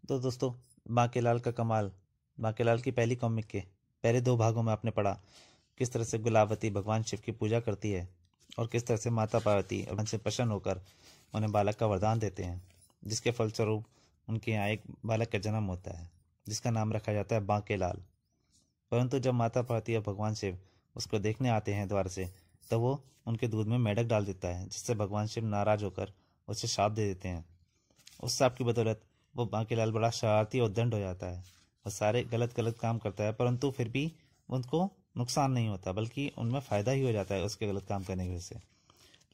तो दोस्तों, बांकेलाल का कमाल, बांकेलाल की पहली कॉमिक के पहले 2 भागों में आपने पढ़ा किस तरह से गुलावती भगवान शिव की पूजा करती है और किस तरह से माता पार्वती और उनसे प्रसन्न होकर उन्हें बालक का वरदान देते हैं, जिसके फलस्वरूप उनके यहाँ एक बालक का जन्म होता है जिसका नाम रखा जाता है बांकेलाल। परंतु जब माता पार्वती और भगवान शिव उसको देखने आते हैं द्वार से, तब वो उनके दूध में मेंढक डाल देता है, जिससे भगवान शिव नाराज होकर उसे शाप दे देते हैं। उस सांप की बदौलत वो बांकीलाल बड़ा शरारती और दंड हो जाता है और सारे गलत गलत काम करता है, परंतु फिर भी उनको नुकसान नहीं होता बल्कि उनमें फ़ायदा ही हो जाता है उसके गलत काम करने की वजह से।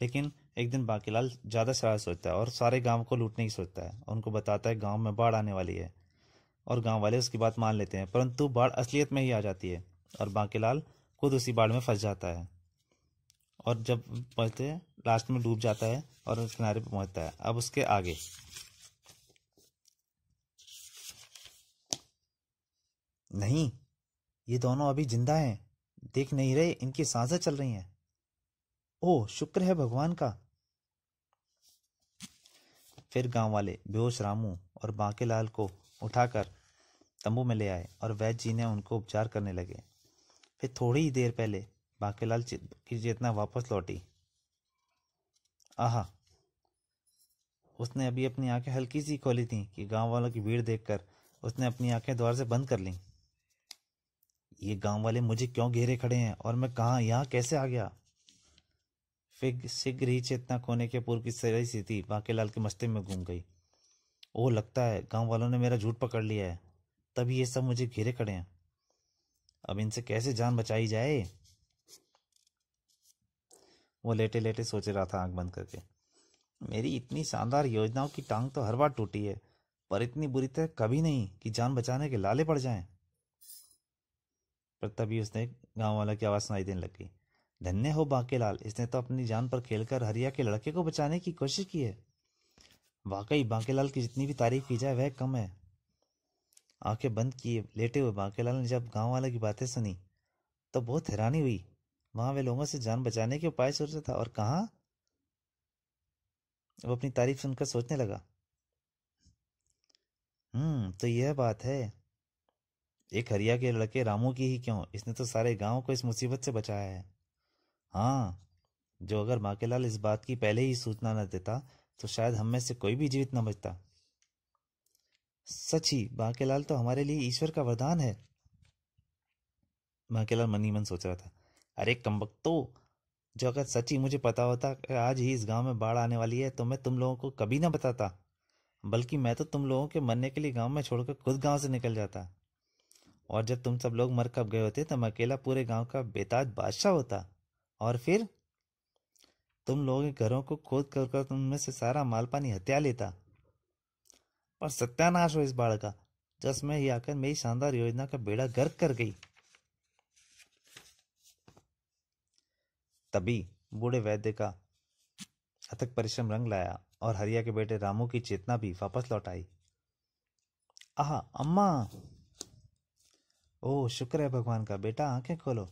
लेकिन एक दिन बांकीलाल ज़्यादा शरारत सोचता है और सारे गांव को लूटने की सोचता है और उनको बताता है गांव में बाढ़ आने वाली है, और गांव वाले उसकी बात मान लेते हैं, परंतु बाढ़ असलियत में ही आ जाती है और बांकीलाल खुद उसी बाढ़ में फंस जाता है और जब पहुंचते हैं लास्ट में डूब जाता है और उस किनारे पर पहुंचता है। अब उसके आगे नहीं, ये दोनों अभी जिंदा हैं, देख नहीं रहे इनकी सांसें चल रही हैं। ओह, शुक्र है भगवान का। फिर गांव वाले बेहोश रामू और बांकेलाल को उठाकर तंबू में ले आए और वैद्य जी ने उनको उपचार करने लगे। फिर थोड़ी ही देर पहले बांकेलाल की चेतना वापस लौटी। आहा, उसने अभी अपनी आंखें हल्की सी खोली थी कि गांव वालों की भीड़ देखकर उसने अपनी आंखें द्वार से बंद कर लीं। ये गांव वाले मुझे क्यों घेरे खड़े हैं और मैं कहाँ यहाँ कैसे आ गया? फिर शीघ्र ही चेतना खोने के पूर्व की सारी स्थिति बांकेलाल के मस्तिष्क में घूम गई। ओह, लगता है गांव वालों ने मेरा झूठ पकड़ लिया है, तभी ये सब मुझे घेरे खड़े हैं। अब इनसे कैसे जान बचाई जाए? वो लेटे लेटे सोच रहा था आंख बंद करके। मेरी इतनी शानदार योजनाओं की टांग तो हर बार टूटी है, पर इतनी बुरी तरह कभी नहीं कि जान बचाने के लाले पड़ जाएं। पर तभी उसने गांव वाला की आवाज़ सुनाई देने लगी। धन्य हो बांकेलाल, इसने तो अपनी जान पर खेलकर हरिया के लड़के को बचाने की कोशिश की है। वाकई बांकेलाल की जितनी भी तारीफ की जाए वह कम है। आंखें बंद किए लेटे हुए बांकेलाल ने जब गांव वाले की बातें सुनी तो बहुत हैरानी हुई। वहां वे लोगों से जान बचाने के उपाय सोच रहा था और कहाँ वो अपनी तारीफ सुनकर सोचने लगा। तो यह बात है। एक हरिया के लड़के रामू की ही क्यों, इसने तो सारे गांव को इस मुसीबत से बचाया है। हाँ, जो अगर बांकेलाल इस बात की पहले ही सूचना न देता तो शायद हम में से कोई भी जीवित न बचता। सच ही बांकेलाल तो हमारे लिए ईश्वर का वरदान है, बांकेलाल मन ही मन सोच रहा था। अरे कमबख्तो, जो अगर सच ही मुझे पता होता कि आज ही इस गांव में बाढ़ आने वाली है तो मैं तुम लोगों को कभी ना बताता, बल्कि मैं तो तुम लोगों के मरने के लिए गांव में छोड़कर खुद गांव से निकल जाता। और जब तुम सब लोग मर कब गए होते तो मैं अकेला पूरे गांव का बेताज बादशाह होता, और फिर तुम लोगों के घरों को खोद कर कर तुम में से सारा माल पानी हत्या लेता। पर सत्यानाश हो इस बाढ़ का, जिसमें ही आकर मेरी शानदार योजना का बेड़ा गर्क कर गई। तभी बूढ़े वैद्य का अथक परिश्रम रंग लाया और हरिया के बेटे रामू की चेतना भी वापस लौट आई। आह, अम्मा! ओह, शुक्र है भगवान का, बेटा आंखें खोलो।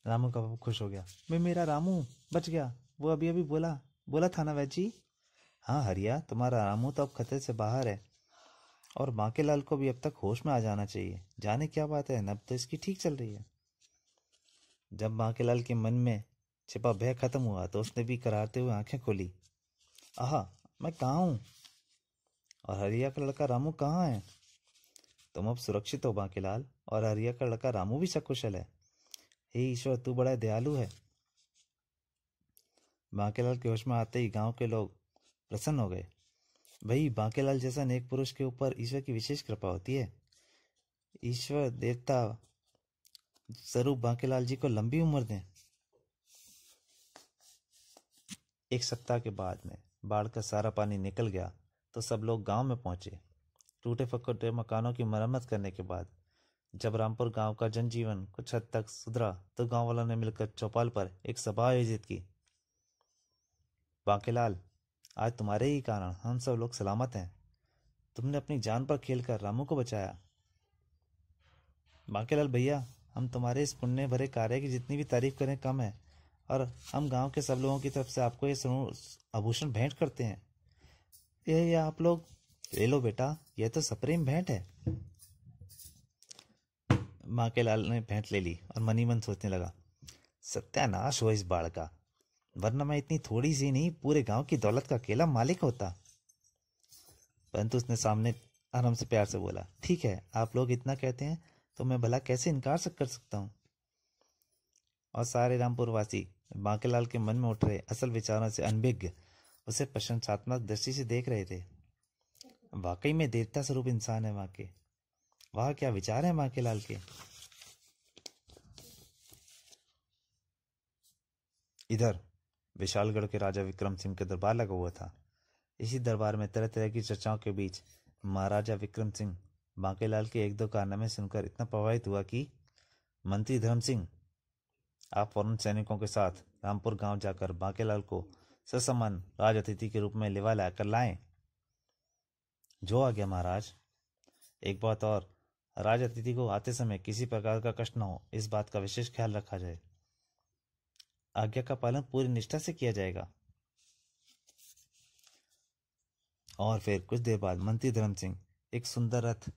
रामू का बाप खुश हो गया। मैं मेरा रामू बच गया, वो अभी अभी बोला बोला था ना वैद्य जी। हाँ हरिया, तुम्हारा रामू तो अब खतरे से बाहर है और बांकेलाल को भी अब तक होश में आ जाना चाहिए। जाने क्या बात है, नब तो इसकी ठीक चल रही है। जब बांकेलाल के मन में छिपा भय खत्म हुआ तो उसने भी करारते हुए आंखें खोली। आहा, मैं कहाँ हूँ और हरिया का लड़का रामू कहाँ है? तुम अब सुरक्षित हो बांकेलाल, और हरिया का लड़का रामू भी सकुशल है। हे ईश्वर, तू बड़ा दयालु है। बांकेलाल के होश में आते ही गांव के लोग प्रसन्न हो गए। भाई, बांकेलाल जैसा नेक पुरुष के ऊपर ईश्वर की विशेष कृपा होती है। ईश्वर देवता स्वरूप बांकेलाल जी को लंबी उम्र दें। एक सप्ताह के बाद में बाढ़ का सारा पानी निकल गया तो सब लोग गांव में पहुंचे। टूटे फूटे मकानों की मरम्मत करने के बाद जब रामपुर गांव का जनजीवन कुछ हद तक सुधरा तो गांव वालों ने मिलकर चौपाल पर एक सभा आयोजित की। बांकेलाल, आज तुम्हारे ही कारण हम सब लोग सलामत हैं। तुमने अपनी जान पर खेलकर रामू को बचाया। बांकेलाल भैया, हम तुम्हारे इस पुण्य भरे कार्य की जितनी भी तारीफ करें कम है, और हम गांव के सब लोगों की तरफ से आपको ये आभूषण भेंट करते हैं। ये आप लोग ले लो बेटा, यह तो सप्रेम भेंट है। बांकेलाल ने भेंट ले ली और मनी मन सोचने लगा, सत्यानाश हो इस बाढ़ का, वरना मैं इतनी थोड़ी सी नहीं पूरे गांव की दौलत का अकेला मालिक होता। परंतु उसने सामने आराम से प्यार से बोला, ठीक है, आप लोग इतना कहते हैं तो मैं भला कैसे इनकार कर सकता हूँ। और सारे रामपुर वासी बांकेलाल के मन में उठ रहे असल विचारों से अनभिज्ञ उसे प्रशंसात्मक दृष्टि से देख रहे थे। वाकई में देवता स्वरूप इंसान है बांके, वाह क्या विचार है बांकेलाल के। इधर विशालगढ़ के राजा विक्रम सिंह का दरबार लगा हुआ था। इसी दरबार में तरह तरह की चर्चाओं के बीच महाराजा विक्रम सिंह बांकेलाल के एक दो कारनामे सुनकर इतना प्रभावित हुआ कि मंत्री धर्म सिंह, आप फौरन सैनिकों के साथ रामपुर गांव जाकर बांकेलाल को ससम्मान राज अतिथि के रूप में लेवा लाकर लाएं। जो आ गया महाराज। एक बात और, राज अतिथि को आते समय किसी प्रकार का कष्ट न हो, इस बात का विशेष ख्याल रखा जाए। आज्ञा का पालन पूरी निष्ठा से किया जाएगा। और फिर कुछ देर बाद मंत्री धर्म सिंह एक सुंदर रथ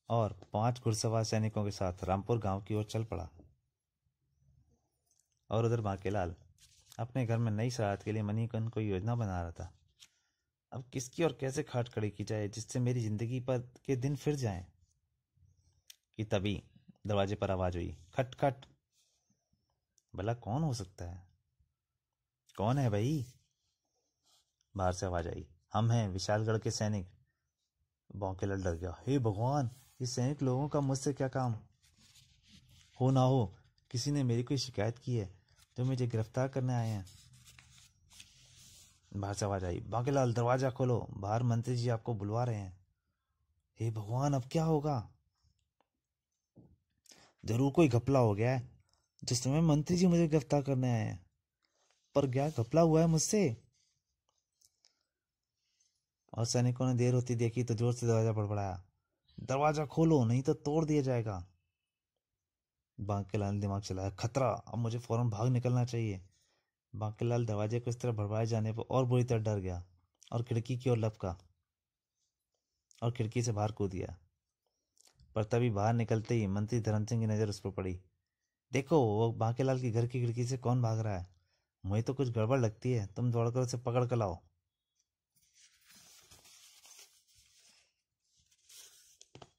और 5 घुड़सवार सैनिकों के साथ रामपुर गांव की ओर चल पड़ा। और उधर बांकेलाल अपने घर में नई सराहत के लिए मनीकरण को योजना बना रहा था। अब किसकी और कैसे खाट खड़ी की जाए जिससे मेरी जिंदगी पर के दिन फिर जाएं। कि तभी दरवाजे पर आवाज हुई, खट खट। भला कौन हो सकता है? कौन है भाई? बाहर से आवाज आई, हम हैं विशालगढ़ के सैनिक। बांकेलाल डर गया, हे भगवान, ये सैनिक लोगों का मुझसे क्या काम? हो ना हो किसी ने मेरी कोई शिकायत की है जो मुझे गिरफ्तार करने आए हैं। बाहर से आवाज आई, बांकेलाल दरवाजा खोलो, बाहर मंत्री जी आपको बुलवा रहे हैं। हे भगवान, अब क्या होगा? जरूर कोई घपला हो गया है जिस समय मंत्री जी मुझे गिरफ्तार करने आए हैं। पर क्या घपला हुआ है मुझसे? और सैनिकों ने देर होती देखी तो जोर से दरवाजा बड़बड़ाया, दरवाजा खोलो नहीं तो तोड़ दिया जाएगा। बांकेलाल ने दिमाग चलाया, खतरा, अब मुझे फौरन भाग निकलना चाहिए। बांकेलाल दरवाजे को इस तरह भड़बड़ाए जाने पर और बुरी तरह डर गया और खिड़की की ओर लपका और खिड़की से बाहर कूद गया। पर तभी बाहर निकलते ही मंत्री धर्म सिंह की नजर उस पर पड़ी। देखो, वो बांकेलाल की घर की खिड़की से कौन भाग रहा है? मुझे तो कुछ गड़बड़ लगती है, तुम दौड़कर उसे पकड़ कर लाओ।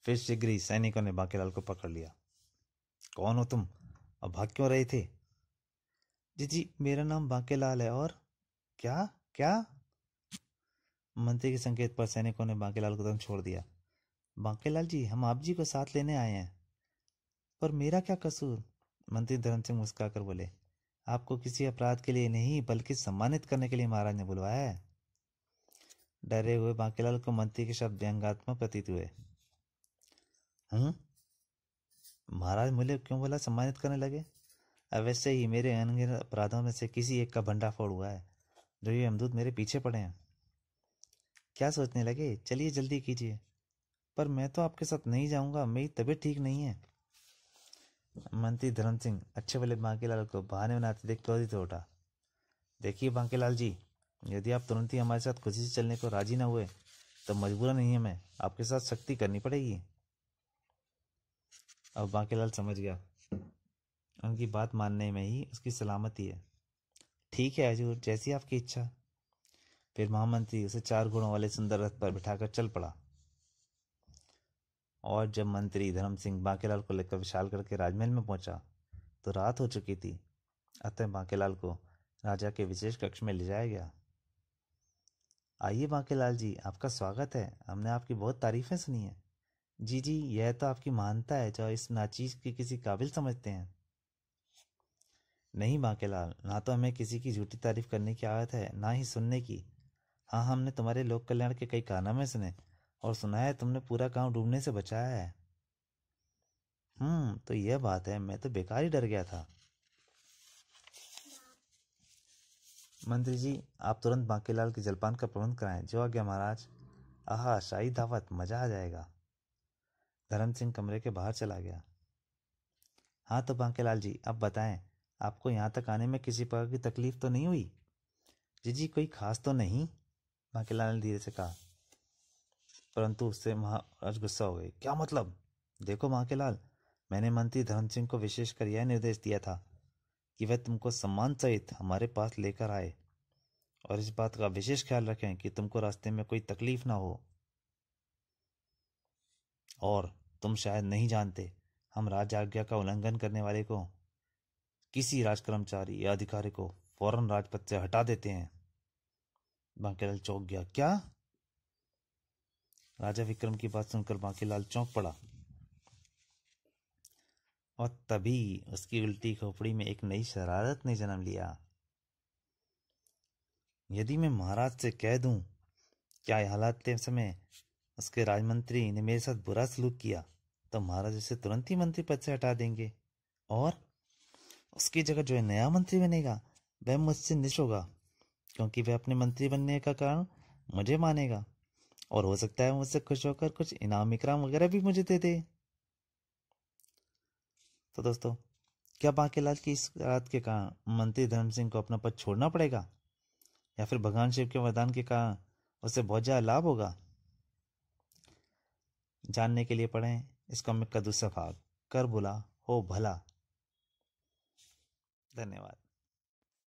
फिर शीघ्र सैनिकों ने बांकेलाल को पकड़ लिया। कौन हो तुम? अब भाग क्यों रहे थे? जी, मेरा नाम बांकेलाल है। और क्या क्या? मंत्री के संकेत पर सैनिकों ने बांकेलाल को तुरंत छोड़ दिया। बांकेलाल जी, हम आप जी को साथ लेने आए हैं। पर मेरा क्या कसूर? मंत्री धर्म सिंह मुस्कुराकर बोले, आपको किसी अपराध के लिए नहीं बल्कि सम्मानित करने के लिए महाराज ने बुलवाया है। डरे हुए बांकेलाल को मंत्री के शब्द व्यंग्यात्मक प्रतीत हुए। महाराज मुझे क्यों बोला सम्मानित करने लगे? अवश्य ही मेरे अनगिनत अपराधों में से किसी एक का भंडाफोड़ हुआ है जो ये यमदूत मेरे पीछे पड़े हैं। क्या सोचने लगे? चलिए जल्दी कीजिए। पर मैं तो आपके साथ नहीं जाऊंगा, मेरी तबीयत ठीक नहीं है। मंत्री धर्म सिंह अच्छे वाले बांकेलाल को बहाने बनाते देख क्रोधित हो उठा। देखिए बांकेलाल जी, यदि आप तुरंत ही हमारे साथ खुशी से चलने को राजी न हुए तो मजबूरन नहीं हमें आपके साथ सख्ती करनी पड़ेगी। अब बांकेलाल समझ गया उनकी बात मानने में ही उसकी सलामती है। ठीक है हजूर, जैसी आपकी इच्छा। फिर महामंत्री उसे 4 घोड़ों वाले सुंदर रथ पर बिठाकर चल पड़ा। और जब मंत्री धर्म सिंह बांकेलाल को लेकर विशालगढ़ के राजमहल में पहुंचा तो रात हो चुकी थी। अतः बांकेलाल को राजा के विशेष कक्ष में ले जाया गया। आइए बांकेलाल जी, आपका स्वागत है। हमने आपकी बहुत तारीफें सुनी हैं। जी, यह तो आपकी महानता है जो इस नाचीज की किसी काबिल समझते हैं। नहीं बांकेलाल, ना तो हमें किसी की झूठी तारीफ करने की आदत है, ना ही सुनने की। हाँ, हमने तुम्हारे लोक कल्याण के कई कारनामे सुने और सुना है तुमने पूरा गांव डूबने से बचाया है। तो यह बात है, मैं तो बेकार ही डर गया था। मंत्री जी, आप तुरंत बांकेलाल के जलपान का प्रबंध कराएं। जो आ गया महाराज। आहा, शाही दावत, मजा आ जाएगा। धर्म सिंह कमरे के बाहर चला गया। हाँ तो बांकेलाल जी, अब बताएं, आपको यहाँ तक आने में किसी प्रकार की तकलीफ तो नहीं हुई? जी, कोई खास तो नहीं, बांकेलाल ने धीरे से कहा। परंतु उससे महाराज गुस्सा हो गए। क्या मतलब? देखो बांकेलाल, मैंने मंत्री धर्म सिंह को विशेष कर यह निर्देश दिया था कि वह तुमको सम्मान सहित हमारे पास लेकर आए और इस बात का विशेष ख्याल रखें कि तुमको रास्ते में कोई तकलीफ ना हो। और तुम शायद नहीं जानते, हम राज आज्ञा का उल्लंघन करने वाले को, किसी राजकर्मचारी या अधिकारी को फौरन राजपद से हटा देते हैं। बांकेलाल चौंक गया। क्या? राजा विक्रम की बात सुनकर बांकेलाल चौंक पड़ा और तभी उसकी उल्टी खोपड़ी में एक नई शरारत ने जन्म लिया। यदि मैं महाराज से कह दूं क्या यह हालात के समय उसके राजमंत्री ने मेरे साथ बुरा सलूक किया, तो महाराज उसे तुरंत ही मंत्री पद से हटा देंगे और उसकी जगह जो नया मंत्री बनेगा वह मुझसे निश होगा, क्योंकि वह अपने मंत्री बनने का कारण मुझे मानेगा और हो सकता है मुझसे खुश होकर कुछ इनाम इकराम वगैरह भी मुझे दे दे। तो दोस्तों, क्या बांकेलाल की इस रात के कारण मंत्री धर्म सिंह को अपना पद छोड़ना पड़ेगा या फिर भगवान शिव के वरदान के कारण उसे बहुत ज्यादा लाभ होगा? जानने के लिए पढ़ें इस कॉमिक का दूसरा भाग, कर बुला हो भला। धन्यवाद।